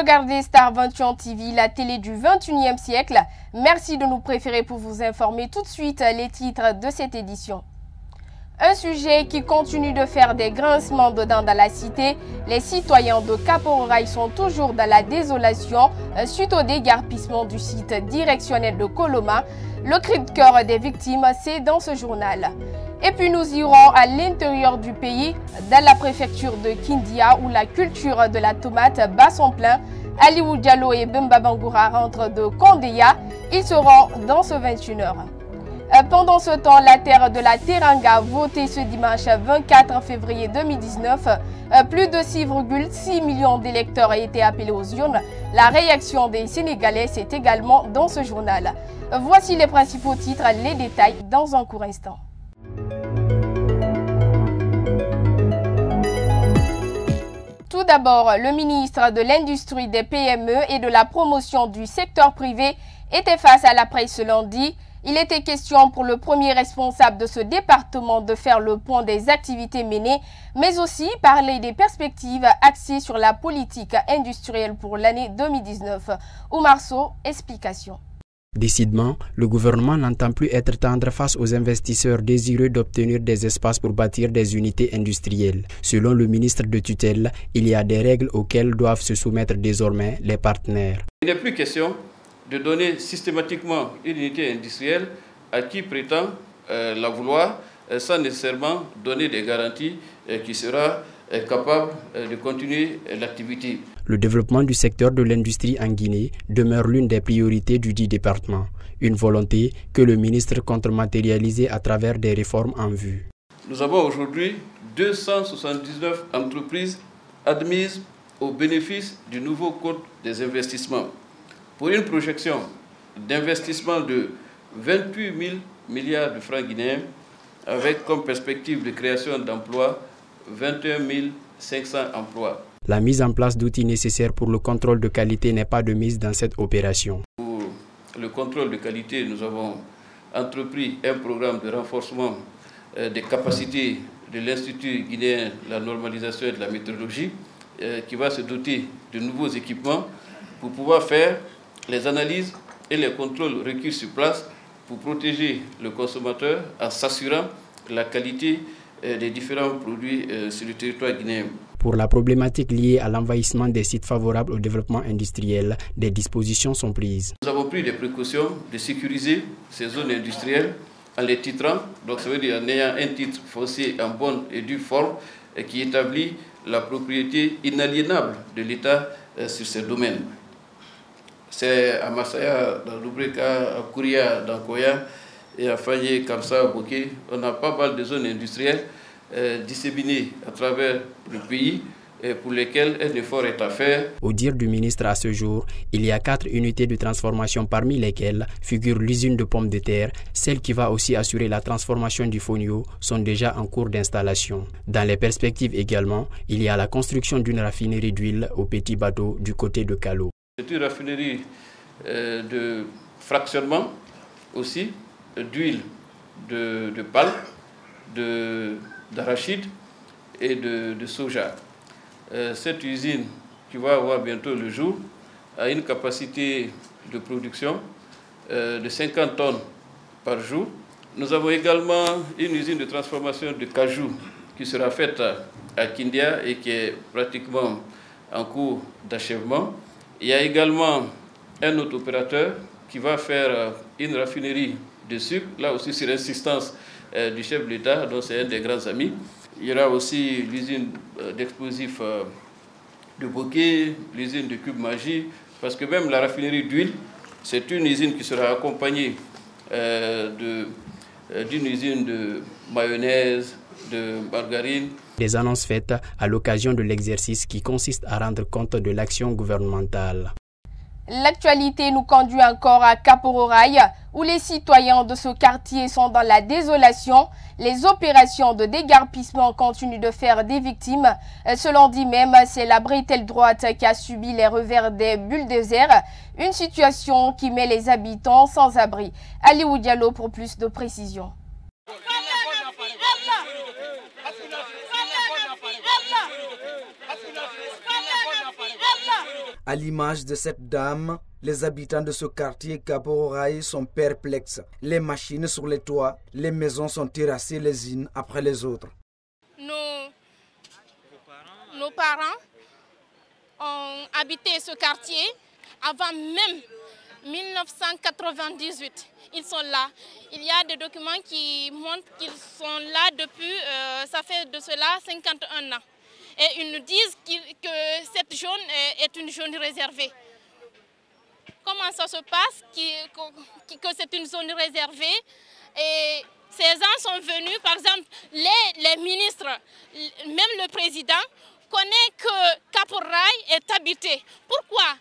regardez Star 21 TV, la télé du 21e siècle. Merci de nous préférer pour vous informer. Tout de suite, les titres de cette édition. Un sujet qui continue de faire des grincements de dents dans la cité. Les citoyens de Cap-au-Rail sont toujours dans la désolation suite au déguerpissement du site directionnel de Coloma. Le cri de cœur des victimes, c'est dans ce journal. Et puis nous irons à l'intérieur du pays, dans la préfecture de Kindia, où la culture de la tomate bat son plein. Aliou Diallo et Bemba Bangoura rentrent de Kondeya. Ils seront dans ce 21h. Pendant ce temps, la terre de la Teranga a voté ce dimanche 24 février 2019. Plus de 6,6 millions d'électeurs ont été appelés aux urnes. La réaction des Sénégalais, c'est également dans ce journal. Voici les principaux titres, les détails dans un court instant. Tout d'abord, le ministre de l'Industrie, des PME et de la promotion du secteur privé était face à la presse ce lundi. Il était question pour le premier responsable de ce département de faire le point des activités menées, mais aussi parler des perspectives axées sur la politique industrielle pour l'année 2019. Oumar Sow, explication. Décidément, le gouvernement n'entend plus être tendre face aux investisseurs désireux d'obtenir des espaces pour bâtir des unités industrielles. Selon le ministre de tutelle, il y a des règles auxquelles doivent se soumettre désormais les partenaires. Il n'est plus question de donner systématiquement une unité industrielle à qui prétend la vouloir sans nécessairement donner des garanties qui sera capable de continuer l'activité. Le développement du secteur de l'industrie en Guinée demeure l'une des priorités du dit département, une volonté que le ministre compte matérialiser à travers des réformes en vue. Nous avons aujourd'hui 279 entreprises admises au bénéfice du nouveau code des investissements, pour une projection d'investissement de 28 000 milliards de francs guinéens, avec comme perspective de création d'emplois 21 500 emplois. La mise en place d'outils nécessaires pour le contrôle de qualité n'est pas de mise dans cette opération. Pour le contrôle de qualité, nous avons entrepris un programme de renforcement des capacités de l'Institut guinéen de la normalisation et de la métrologie, qui va se doter de nouveaux équipements pour pouvoir faire les analyses et les contrôles requis sur place pour protéger le consommateur en s'assurant la qualité des différents produits sur le territoire guinéen. Pour la problématique liée à l'envahissement des sites favorables au développement industriel, des dispositions sont prises. Nous avons pris des précautions de sécuriser ces zones industrielles en les titrant, donc ça veut dire en ayant un titre foncier en bonne et due forme qui établit la propriété inaliénable de l'État sur ces domaines. C'est à Massaya, dans Lubreka, à Kouria, dans Koya et à Fagné, Kamsa, Bokeh. On a pas mal de zones industrielles disséminées à travers le pays pour lesquelles un effort est à faire. Au dire du ministre à ce jour, il y a 4 unités de transformation parmi lesquelles figure l'usine de pommes de terre. Celles qui va aussi assurer la transformation du fonio sont déjà en cours d'installation. Dans les perspectives également, il y a la construction d'une raffinerie d'huile au Petit Bateau du côté de Kalo. C'est une raffinerie de fractionnement aussi, d'huile de palme, d'arachide et de soja. Cette usine qui va avoir bientôt le jour a une capacité de production de 50 tonnes par jour. Nous avons également une usine de transformation de cajou qui sera faite à Kindia et qui est pratiquement en cours d'achèvement. Il y a également un autre opérateur qui va faire une raffinerie de sucre, là aussi sur insistance du chef de l'État, dont c'est un des grands amis. Il y aura aussi l'usine d'explosifs de Bokeh, l'usine de Cube Magie, parce que même la raffinerie d'huile, c'est une usine qui sera accompagnée d'une usine de mayonnaise, de margarine. Des annonces faites à l'occasion de l'exercice qui consiste à rendre compte de l'action gouvernementale. L'actualité nous conduit encore à Cap-au-Rail, où les citoyens de ce quartier sont dans la désolation. Les opérations de déguerpissement continuent de faire des victimes. Selon dit même, c'est la bretelle droite qui a subi les revers des bulldozers. Une situation qui met les habitants sans abri. Aliou Diallo pour plus de précisions. À l'image de cette dame, les habitants de ce quartier Kapororaï sont perplexes. Les machines sur les toits, les maisons sont terrassées les unes après les autres. Nos parents ont habité ce quartier avant même 1998. Ils sont là. Il y a des documents qui montrent qu'ils sont là depuis, ça fait de cela 51 ans. Et ils nous disent que cette zone est une zone réservée. Comment ça se passe que c'est une zone réservée? Et ces gens sont venus, par exemple, les ministres, même le président, connaît que Kapororaï est habité. Pourquoi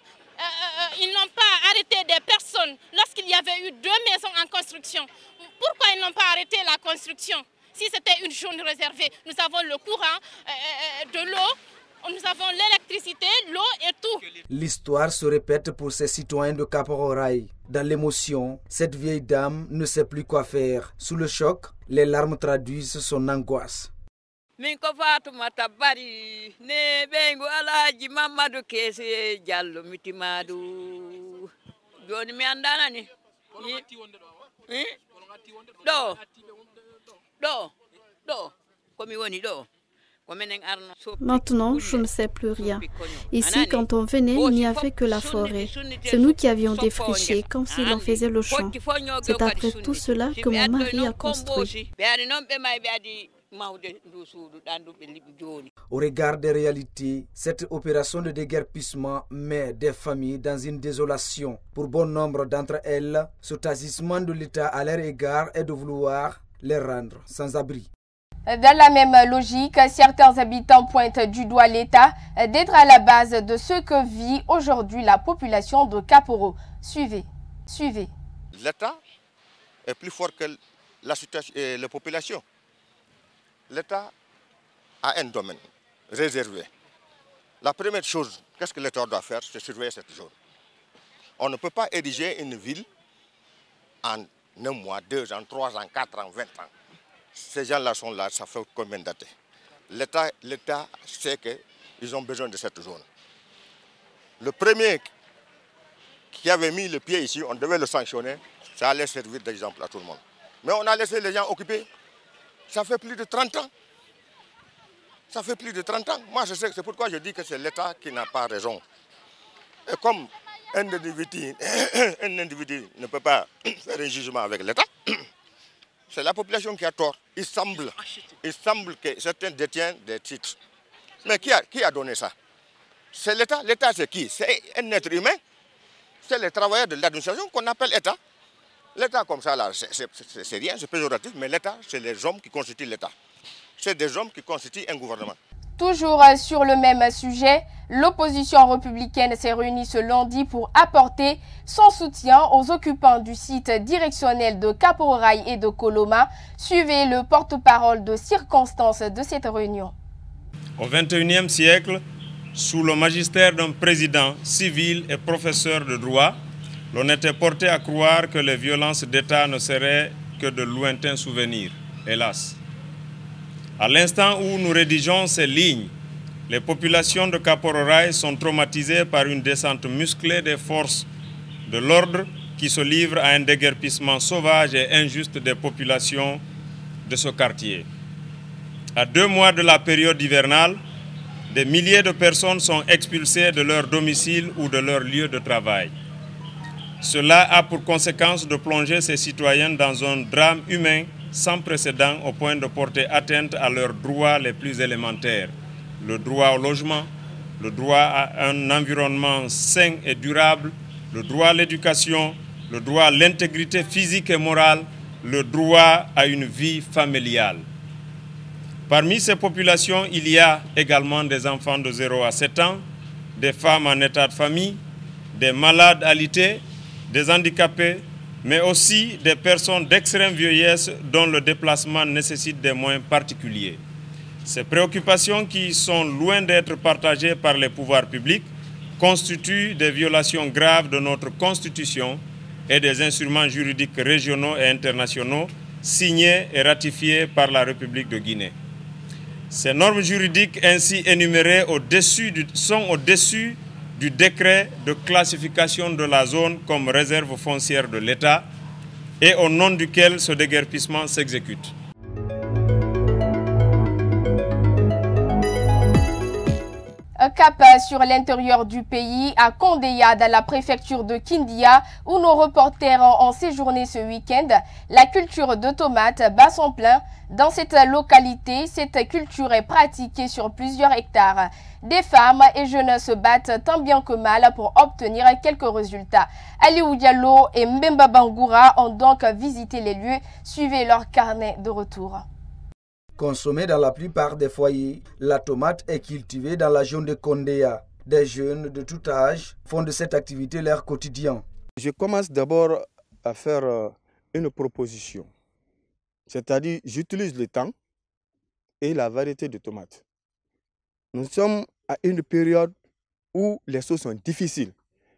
ils n'ont pas arrêté des personnes lorsqu'il y avait eu 2 maisons en construction? Pourquoi ils n'ont pas arrêté la construction? Si c'était une zone réservée, nous avons le courant, de l'eau, nous avons l'électricité, l'eau et tout. L'histoire se répète pour ces citoyens de Kapororaï. Dans l'émotion, cette vieille dame ne sait plus quoi faire. Sous le choc, les larmes traduisent son angoisse. Min ko Fatoumata Bari ne ɓeygu Alhaji Mamadou Kesse Diallo mitimadou joni mi andanani ɗo komi woni ɗo. Maintenant, je ne sais plus rien. Ici, quand on venait, il n'y avait que la forêt. C'est nous qui avions défriché, comme si l'on faisait le champ. C'est après tout cela que mon mari a construit. Au regard des réalités, cette opération de déguerpissement met des familles dans une désolation. Pour bon nombre d'entre elles, cet agissement de l'État à leur égard est de vouloir les rendre sans abri. Dans la même logique, certains habitants pointent du doigt l'État d'être à la base de ce que vit aujourd'hui la population de Kaporo. Suivez. L'État est plus fort que la situation et la population. L'État a un domaine réservé. La première chose, qu'est-ce que l'État doit faire? C'est surveiller cette zone. On ne peut pas ériger une ville en 1 mois, 2 ans, 3 ans, 4 ans, 20 ans. Ces gens-là sont là, ça fait combien d'années? L'État sait qu'ils ont besoin de cette zone. Le premier qui avait mis le pied ici, on devait le sanctionner, ça allait servir d'exemple à tout le monde. Mais on a laissé les gens occuper. Ça fait plus de 30 ans. Ça fait plus de 30 ans. Moi, je sais, c'est pourquoi je dis que c'est l'État qui n'a pas raison. Et comme un individu ne peut pas faire un jugement avec l'État, c'est la population qui a tort. Il semble que certains détiennent des titres. Mais qui a donné ça? C'est l'État. L'État, c'est qui? C'est un être humain. C'est les travailleurs de l'administration qu'on appelle État. L'État comme ça, là, c'est rien, c'est péjoratif, mais l'État, c'est les hommes qui constituent l'État. C'est des hommes qui constituent un gouvernement. Toujours sur le même sujet, l'opposition républicaine s'est réunie ce lundi pour apporter son soutien aux occupants du site directionnel de Kapororaï et de Koloma. Suivez le porte-parole de circonstances de cette réunion. Au XXIe siècle, sous le magistère d'un président civil et professeur de droit, l'on était porté à croire que les violences d'État ne seraient que de lointains souvenirs, hélas. À l'instant où nous rédigeons ces lignes, les populations de Kapororaï sont traumatisées par une descente musclée des forces de l'ordre qui se livrent à un déguerpissement sauvage et injuste des populations de ce quartier. À 2 mois de la période hivernale, des milliers de personnes sont expulsées de leur domicile ou de leur lieu de travail. Cela a pour conséquence de plonger ces citoyens dans un drame humain sans précédent au point de porter atteinte à leurs droits les plus élémentaires. Le droit au logement, le droit à un environnement sain et durable, le droit à l'éducation, le droit à l'intégrité physique et morale, le droit à une vie familiale. Parmi ces populations, il y a également des enfants de 0 à 7 ans, des femmes en état de famille, des malades alités, des handicapés, mais aussi des personnes d'extrême vieillesse dont le déplacement nécessite des moyens particuliers. Ces préoccupations qui sont loin d'être partagées par les pouvoirs publics constituent des violations graves de notre Constitution et des instruments juridiques régionaux et internationaux signés et ratifiés par la République de Guinée. Ces normes juridiques ainsi énumérées sont au-dessus du décret de classification de la zone comme réserve foncière de l'État et au nom duquel ce déguerpissement s'exécute. Cap sur l'intérieur du pays, à Kondeya, dans la préfecture de Kindia, où nos reporters ont séjourné ce week-end. La culture de tomates bat son plein. Dans cette localité, cette culture est pratiquée sur plusieurs hectares. Des femmes et jeunes se battent tant bien que mal pour obtenir quelques résultats. Aliou Diallo et Mbemba Bangoura ont donc visité les lieux. Suivez leur carnet de retour. Consommée dans la plupart des foyers, la tomate est cultivée dans la région de Kondeya. Des jeunes de tout âge font de cette activité leur quotidien. Je commence d'abord à faire une proposition. C'est-à-dire, j'utilise le temps et la variété de tomates. Nous sommes à une période où les choses sont difficiles.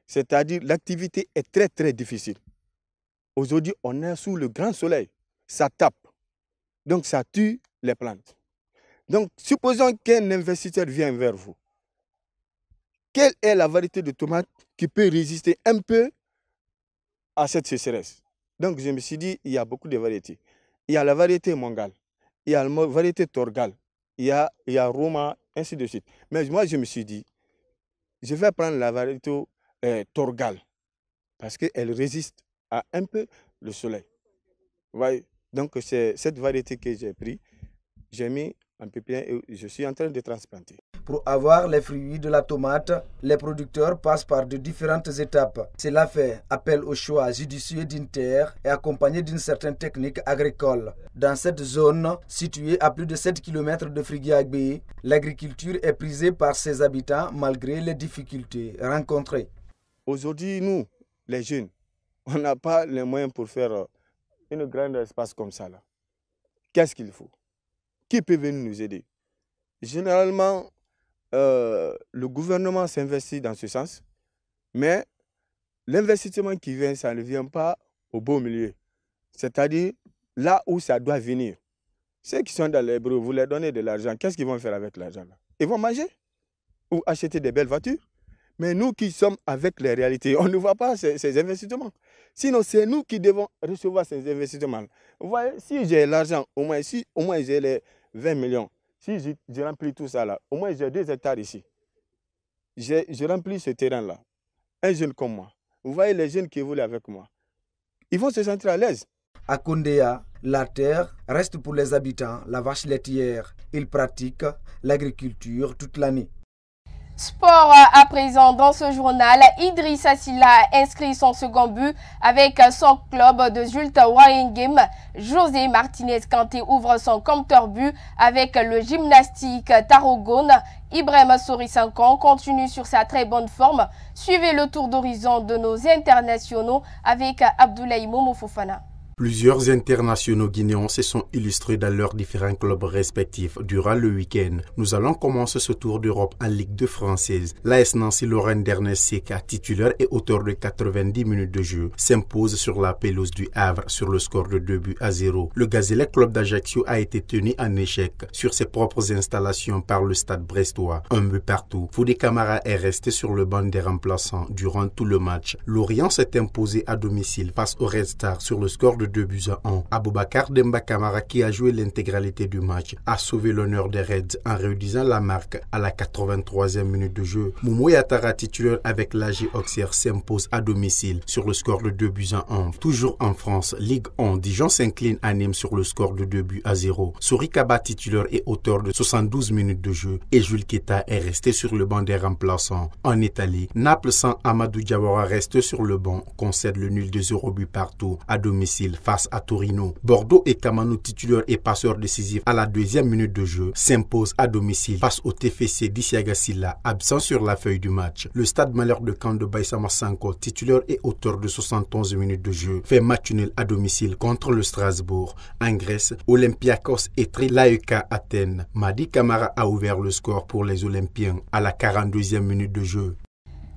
C'est-à-dire, l'activité est très, très difficile. Aujourd'hui, on est sous le grand soleil. Ça tape. Donc, ça tue les plantes. Donc, supposons qu'un investisseur vient vers vous. Quelle est la variété de tomates qui peut résister un peu à cette sécheresse? Donc, je me suis dit, il y a beaucoup de variétés. Il y a la variété mongale, il y a la variété torgale, il y a Roma, ainsi de suite. Mais moi, je me suis dit, je vais prendre la variété torgale parce qu'elle résiste à un peu le soleil. Vous voyez? Donc, c'est cette variété que j'ai pris, j'ai mis en pépinière et je suis en train de transplanter. Pour avoir les fruits de la tomate, les producteurs passent par de différentes étapes. Cela fait appel au choix judicieux d'une terre et accompagné d'une certaine technique agricole. Dans cette zone, située à plus de 7 km de Frigiagbé, l'agriculture est prisée par ses habitants malgré les difficultés rencontrées. Aujourd'hui, nous, les jeunes, on n'a pas les moyens pour faire une grande espace comme ça. Qu'est-ce qu'il faut? Qui peut venir nous aider? Généralement, le gouvernement s'investit dans ce sens, mais l'investissement qui vient, ça ne vient pas au beau milieu. C'est-à-dire là où ça doit venir. Ceux qui sont dans les bureaux, vous leur donnez de l'argent, qu'est-ce qu'ils vont faire avec l'argent? Ils vont manger ou acheter des belles voitures. Mais nous qui sommes avec les réalités, on ne voit pas ces investissements. Sinon, c'est nous qui devons recevoir ces investissements. Vous voyez, si j'ai l'argent, au moins j'ai les 20 millions, si je remplis tout ça là, au moins j'ai 2 hectares ici. Je remplis ce terrain-là. Un jeune comme moi. Vous voyez les jeunes qui évoluent avec moi. Ils vont se sentir à l'aise. À Kondeya, la terre reste pour les habitants la vache laitière. Ils pratiquent l'agriculture toute l'année. Sport à présent dans ce journal, Idrissa Silla a inscrit son second but avec son club de Zulte Waregem. José Martinez Kanté ouvre son compteur but avec le gymnastique Tarragone. Ibrahima Sori-Sankon continue sur sa très bonne forme. Suivez le tour d'horizon de nos internationaux avec Abdoulaye Momo Fofana. Plusieurs internationaux guinéens se sont illustrés dans leurs différents clubs respectifs durant le week-end. Nous allons commencer ce tour d'Europe en Ligue 2 française. L'AS Nancy Lorraine Dernier Seka, titulaire et auteur de 90 minutes de jeu, s'impose sur la pelouse du Havre sur le score de 2-0. Le Gazélec Club d'Ajaccio a été tenu en échec sur ses propres installations par le stade brestois. 1 but partout. Foudé Camara est resté sur le banc des remplaçants durant tout le match. Lorient s'est imposé à domicile face au Red Star sur le score de 2-1. Aboubakar Demba Kamara, qui a joué l'intégralité du match, a sauvé l'honneur des Reds en réduisant la marque à la 83e minute de jeu. Momo Yatara, titulaire avec l'AG Auxerre, s'impose à domicile sur le score de 2-1. Toujours en France, Ligue 1, Dijon s'incline à Nîmes sur le score de 2-0. Souri Kaba, titulaire et auteur de 72 minutes de jeu, et Jules Keta est resté sur le banc des remplaçants. En Italie, Naples sans Amadou Diawara reste sur le banc, concède le nul de 0 but partout à domicile face à Torino. Bordeaux et Kamano, titulaire et passeur décisif à la 2e minute de jeu, s'impose à domicile face au TFC d'Isiaga Silla, absent sur la feuille du match. Le Stade Malheur de Caen de Baïsama Sanko, titulaire et auteur de 71 minutes de jeu, fait match nul à domicile contre le Strasbourg. En Grèce, Olympiakos étrit l'AEK Athènes. Madi Camara a ouvert le score pour les Olympiens à la 42e minute de jeu.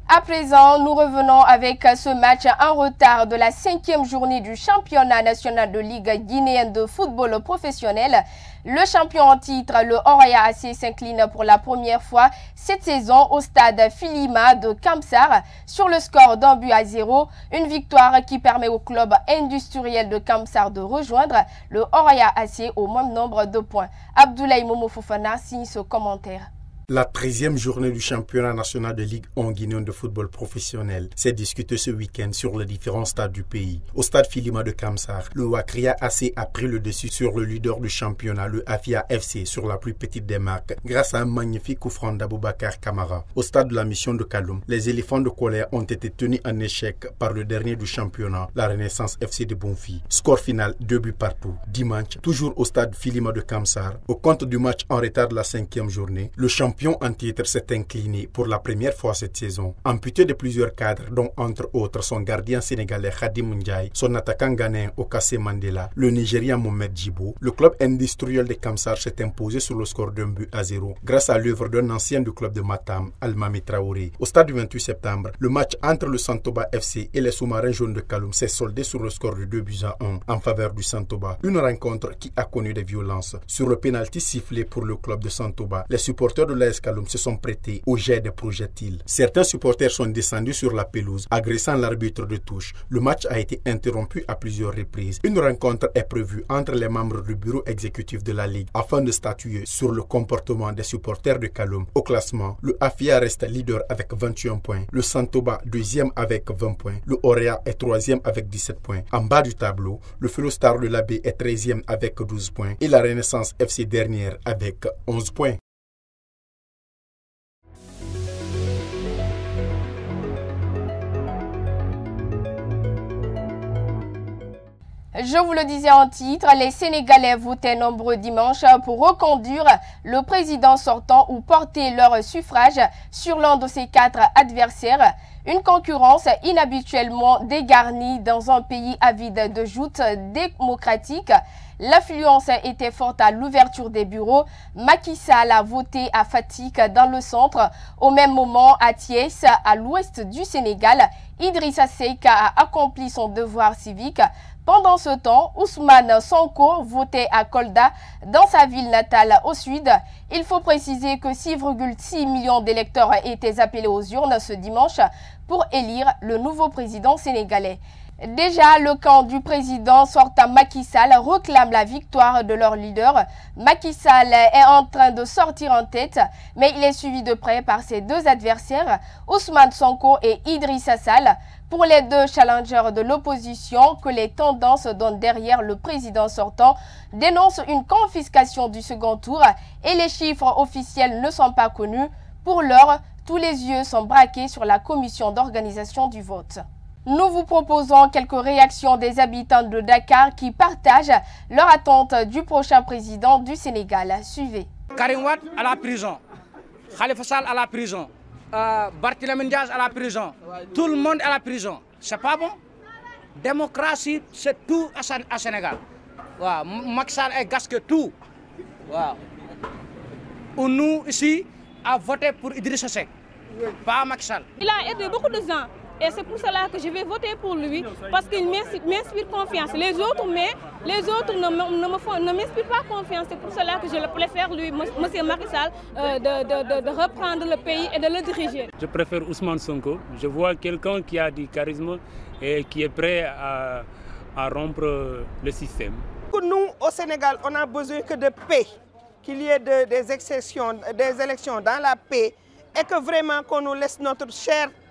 À présent, nous revenons avec ce match en retard de la 5e journée du championnat national de Ligue guinéenne de football professionnel. Le champion en titre, le Oraya AC, s'incline pour la première fois cette saison au stade Filima de Kamsar sur le score d'1-0. Une victoire qui permet au club industriel de Kamsar de rejoindre le Oraya AC au même nombre de points. Abdoulaye Momo Fofana signe ce commentaire. La 13e journée du championnat national de Ligue 1 guinéen de football professionnel s'est disputée ce week-end sur les différents stades du pays. Au stade Filima de Kamsar, le Wakria AC a pris le dessus sur le leader du championnat, le Afia FC, sur la plus petite des marques, grâce à un magnifique coup franc d'Aboubacar Kamara. Au stade de la mission de Kaloum, les éléphants de colère ont été tenus en échec par le dernier du championnat, la Renaissance FC de Bonfi. Score final 2 buts partout. Dimanche, toujours au stade Filima de Kamsar, au compte du match en retard de la 5e journée, le champion en titre s'est incliné pour la première fois cette saison. Amputé de plusieurs cadres, dont entre autres son gardien sénégalais Khadim Ndiaye, son attaquant ghanéen Okase Mandela, le Nigérian Mohamed Djibo, le club industriel de Kamsar s'est imposé sur le score d'1-0 grâce à l'œuvre d'un ancien du club de Matam, Almami Traoré. Au stade du 28 septembre, le match entre le Santoba FC et les sous-marins jaunes de Kaloum s'est soldé sur le score de 2-1 en faveur du Santoba. Une rencontre qui a connu des violences. Sur le pénalty sifflé pour le club de Santoba, les supporters de l'AS Kaloum se sont prêtés au jet de projectiles. Certains supporters sont descendus sur la pelouse, agressant l'arbitre de touche. Le match a été interrompu à plusieurs reprises. Une rencontre est prévue entre les membres du bureau exécutif de la Ligue afin de statuer sur le comportement des supporters de Kaloum. Au classement, le Afia reste leader avec 21 points, le Santoba deuxième avec 20 points, le Oraya est troisième avec 17 points. En bas du tableau, le Felostar de l'Abbé est 13e avec 12 points et la Renaissance FC dernière avec 11 points. Je vous le disais en titre, les Sénégalais votaient nombreux dimanche pour reconduire le président sortant ou porter leur suffrage sur l'un de ses 4 adversaires. Une concurrence inhabituellement dégarnie dans un pays avide de joutes démocratiques. L'affluence était forte à l'ouverture des bureaux. Macky Sall a voté à Fatick dans le centre. Au même moment, à Thiès, à l'ouest du Sénégal, Idrissa Seck a accompli son devoir civique. Pendant ce temps, Ousmane Sonko votait à Kolda, dans sa ville natale au sud. Il faut préciser que 6,6 millions d'électeurs étaient appelés aux urnes ce dimanche pour élire le nouveau président sénégalais. Déjà, le camp du président sortant Macky Sall réclame la victoire de leur leader. Macky Sall est en train de sortir en tête, mais il est suivi de près par ses 2 adversaires, Ousmane Sonko et Idrissa Sall. Pour les 2 challengers de l'opposition, que les tendances donnent derrière le président sortant dénoncent une confiscation du second tour et les chiffres officiels ne sont pas connus. Pour l'heure, tous les yeux sont braqués sur la commission d'organisation du vote. Nous vous proposons quelques réactions des habitants de Dakar qui partagent leur attente du prochain président du Sénégal. Suivez. Karim Wade à la prison, Khalifa Sall à la prison, Barthélémy Dias à la prison, tout le monde à la prison. C'est pas bon. Démocratie, c'est tout à Sénégal. Wow. Macky Sall est gasque tout. Wow. Nous, ici, avons voté pour Idrissa Seck, pas Macky Sall. Il a aidé beaucoup de gens. Et c'est pour cela que je vais voter pour lui, parce qu'il m'inspire confiance. Les autres ne m'inspirent pas confiance. C'est pour cela que je préfère lui, M. Macky Sall, de reprendre le pays et de le diriger. Je préfère Ousmane Sonko. Je vois quelqu'un qui a du charisme et qui est prêt à rompre le système. Nous, au Sénégal, on a besoin que de paix, qu'il y ait des élections dans la paix, et que vraiment qu'on nous laisse notre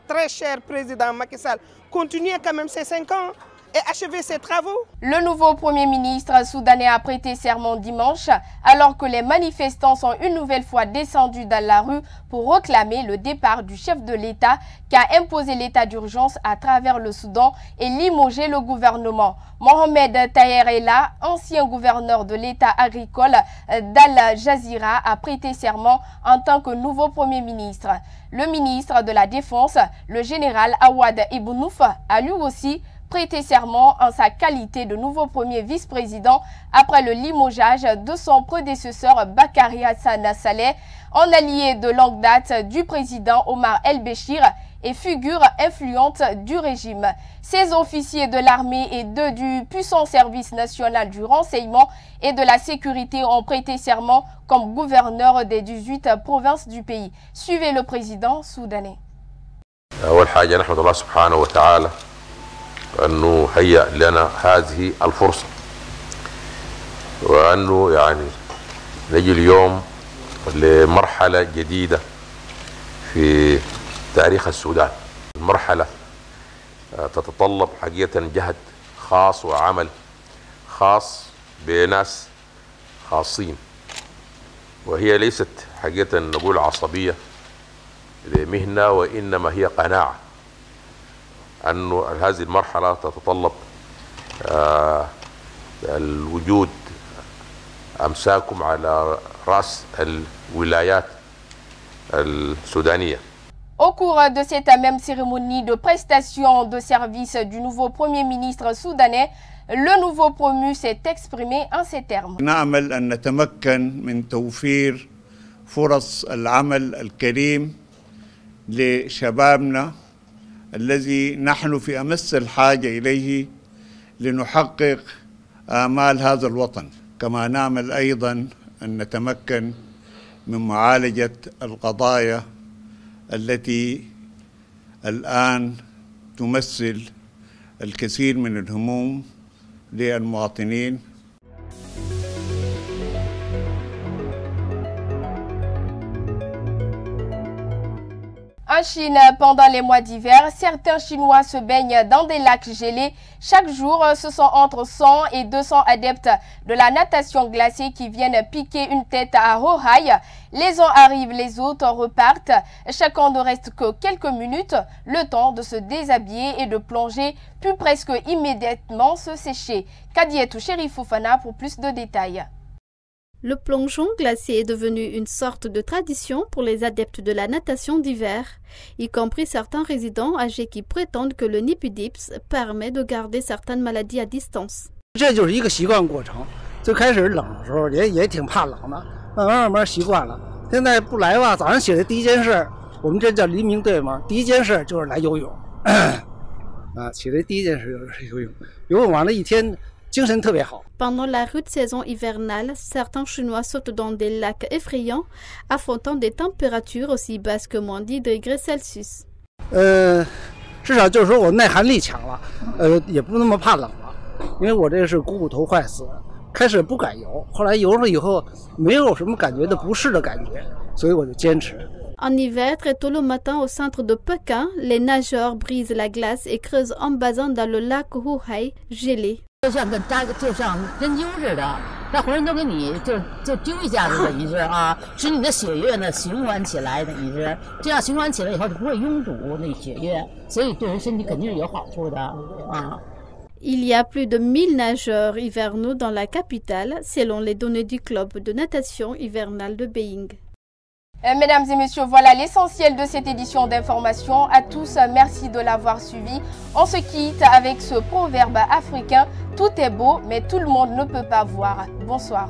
très cher président Macky Sall continuer quand même ses 5 ans et achever ses travaux. Le nouveau Premier ministre soudanais a prêté serment dimanche alors que les manifestants sont une nouvelle fois descendus dans la rue pour réclamer le départ du chef de l'État qui a imposé l'état d'urgence à travers le Soudan et limogé le gouvernement. Mohamed Taher Ella, ancien gouverneur de l'État agricole d'Al Jazeera, a prêté serment en tant que nouveau Premier ministre. Le ministre de la Défense, le général Awad Ibnouf, a lui aussi prêté serment en sa qualité de nouveau premier vice-président après le limogeage de son prédécesseur Bakary Hassan Saleh, en allié de longue date du président Omar El-Béchir et figure influente du régime. Ces officiers de l'armée et du puissant service national du renseignement et de la sécurité ont prêté serment comme gouverneur des 18 provinces du pays. Suivez le président soudanais. أول حاجة نحمد الله سبحانه وتعالى أنه هيأ لنا هذه الفرصة وأنه يعني نجي اليوم لمرحلة جديدة في تاريخ السودان. المرحلة تتطلب حقيقة جهد خاص وعمل خاص بناس خاصين، وهي ليست حقيقة نقول عصبية لمهنة، وإنما هي قناعة أن هذه المرحلة تتطلب الوجود أمساكم على رأس الولايات السودانية. Au cours de cette même cérémonie de prestation de service du nouveau Premier ministre soudanais, le nouveau promu s'est exprimé en ces termes. نأمل أن نتمكن من توفير فرص العمل الكريم لشبابنا الذي نحن في أمس الحاجة إليه لنحقق آمال هذا الوطن. كما نأمل أيضا أن نتمكن من معالجة القضايا التي الآن تمثل الكثير من الهموم للمواطنين. En Chine, pendant les mois d'hiver, certains Chinois se baignent dans des lacs gelés. Chaque jour, ce sont entre 100 et 200 adeptes de la natation glacée qui viennent piquer une tête à Hohai. Les uns arrivent, les autres repartent. Chacun ne reste que quelques minutes, le temps de se déshabiller et de plonger, puis presque immédiatement se sécher. Kadietou Chérif Fofana pour plus de détails. Le plongeon glacé est devenu une sorte de tradition pour les adeptes de la natation d'hiver, y compris certains résidents âgés qui prétendent que le Nipidips permet de garder certaines maladies à distance. Pendant la rude saison hivernale, certains Chinois sautent dans des lacs effrayants, affrontant des températures aussi basses que moins 10 degrés Celsius. En hiver, très tôt le matin au centre de Pékin, les nageurs brisent la glace et creusent un bassin dans le lac Hohai gelé. Il y a plus de 1000 nageurs hivernaux dans la capitale, selon les données du club de natation hivernale de Beijing. Mesdames et messieurs, voilà l'essentiel de cette édition d'information. À tous, merci de l'avoir suivi. On se quitte avec ce proverbe africain. Tout est beau, mais tout le monde ne peut pas voir. Bonsoir.